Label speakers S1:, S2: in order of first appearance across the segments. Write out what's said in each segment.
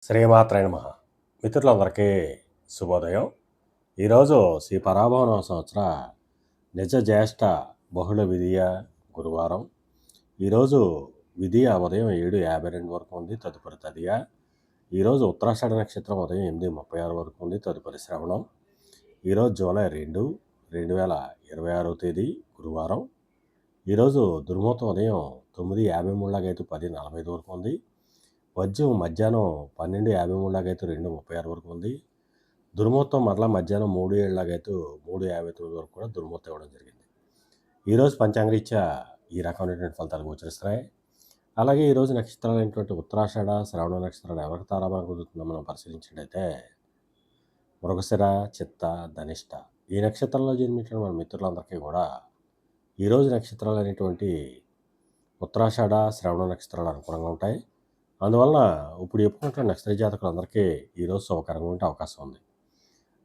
S1: శ్రీమాత్రే నమః. మిత్రులందరికీ శుభోదయం. ఈరోజు శ్రీ పరాభవన సంవత్సర నిజ జ్యేష్ఠ బహుళ విధియ గురువారం. ఈరోజు విధియ ఉదయం 7:52 వరకు ఉంది, తదుపరి తదియ. ఈరోజు ఉత్తరాషాఢ నక్షత్రం ఉదయం 8:36 వరకు ఉంది, తదుపరి శ్రవణం. ఈరోజు జూలై 2, 2026 తేదీ గురువారం. ఈరోజు దుర్ముహూర్తం ఉదయం 9:53 లాగైతే 10:45 వరకు ఉంది. వజ్యం మధ్యాహ్నం 12:53 లాగైతే 2:36 వరకు ఉంది. దుర్ముహూర్తం మరలా మధ్యాహ్నం 3:07 లాగైతే 3:59 వరకు కూడా దుర్ముహూర్తం ఇవ్వడం జరిగింది. ఈరోజు పంచాంగరీత్యా ఈ రకమైనటువంటి ఫలితాలు గోచరిస్తున్నాయి. అలాగే ఈరోజు నక్షత్రాలైనటువంటి ఉత్తరాషాఢ, శ్రవణ నక్షత్రాలు ఎవరికి తారాబలం కుదురుతుందో మనం పరిశీలించినట్టయితే మృగశిర, చిత్త, ధనిష్ట ఈ నక్షత్రంలో జన్మించిన మన మిత్రులందరికీ కూడా ఈరోజు నక్షత్రాలు అనేటువంటి ఉత్తరాషాఢ, శ్రవణ నక్షత్రాలు అనుకూలంగా ఉంటాయి. అందువలన ఇప్పుడు చెప్పుకున్నటువంటి నక్షత్ర జాతకులందరికీ ఈరోజు శుభకరంగా ఉండే అవకాశం ఉంది.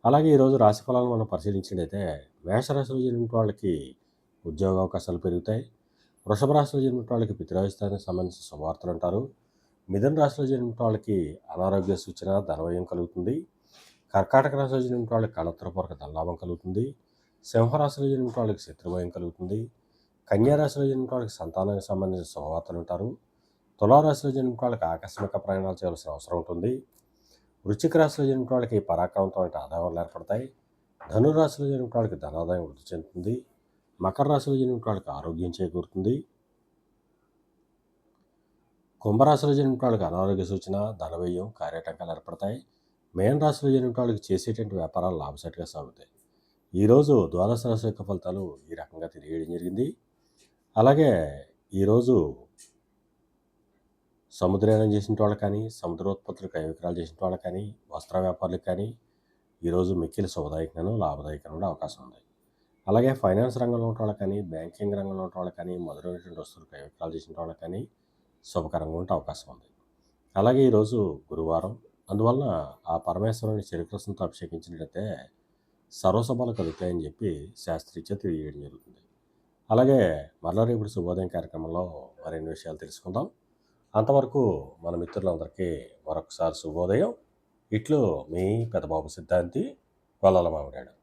S1: అలాగే ఈరోజు రాశి ఫలాలను మనం పరిశీలించినట్టయితే మేషరాశిలో జన్మిన వాళ్ళకి ఉద్యోగ అవకాశాలు పెరుగుతాయి. వృషభ రాశిలో జన్మిన వాళ్ళకి పితృరాజస్థానానికి సంబంధించిన శుభవార్తలు అంటారు. మిథున రాశిలో జన్మిన వాళ్ళకి అనారోగ్య సూచన, ధనవ్యయం కలుగుతుంది. కర్కాటక రాశిలో జన్మిన వాళ్ళకి కళత్రపూర్వక ధనలాభం కలుగుతుంది. సింహరాశిలో జన్మిన వాళ్ళకి శత్రుభయం కలుగుతుంది. కన్యారాశిలో జన్మిన వాళ్ళకి సంతానానికి సంబంధించిన శుభవార్తలు అంటారు. తులారాశిలో జన్మిన వాళ్ళకి ఆకస్మిక ప్రయాణాలు చేయాల్సిన అవసరం ఉంటుంది. వృశ్చిక రాశిలో జన్మిన వాళ్ళకి పరాక్రమంతో ఆదాయాలు ఏర్పడతాయి. ధనురాశిలో జన్మిన వాళ్ళకి ధనాదాయం వృద్ధి చెందుతుంది. మకర రాశిలో జన్మిన వాళ్ళకి ఆరోగ్యం చేకూరుతుంది. కుంభరాశిలో జన్మిన వాళ్ళకి అనారోగ్య సూచన, ధనవ్యయం, కార్యాటంకాలు ఏర్పడతాయి. మేన రాశిలో జన్మిన వాళ్ళకి చేసేటువంటి వ్యాపారాలు లాభసాటిగా సాగుతాయి. ఈరోజు ద్వాదశ రాశి యొక్క ఫలితాలు ఈ రకంగా తెలియజేయడం జరిగింది. అలాగే ఈరోజు సముద్రయానం చేసిన వాళ్ళకి కానీ, సముద్రోత్పత్తులు క్రయ విక్రయాలు చేసిన వాళ్ళకి కానీ, వస్త్ర వ్యాపారులకు కానీ ఈరోజు మిక్కిలి శుభదాయకంగాను, లాభదాయకంగా అవకాశం ఉంది. అలాగే ఫైనాన్స్ రంగంలో ఉన్న వాళ్ళకి కానీ, బ్యాంకింగ్ రంగంలో ఉన్న వాళ్ళకి కానీ, మధురమైనటువంటి వస్తువులు క్రయ విక్రయాలు చేసిన వాళ్ళకి కానీ శుభకరంగా ఉండే అవకాశం ఉంది. అలాగే ఈరోజు గురువారం, అందువలన ఆ పరమేశ్వరుని శ్రీకృష్ణునితో అభిషేకించినట్లయితే సర్వసభలు కలుగుతాయని చెప్పి శాస్త్రీత్యా తెలియజేయడం జరుగుతుంది. అలాగే మరలా రేపు శుభోదయం కార్యక్రమంలో మరిన్ని విషయాలు తెలుసుకుందాం. అంతవరకు మన మిత్రులందరికీ మరొకసారి శుభోదయం. ఇట్లు మీ పెద్దబాబు సిద్ధాంతి, గొల్లల మామిడాడు.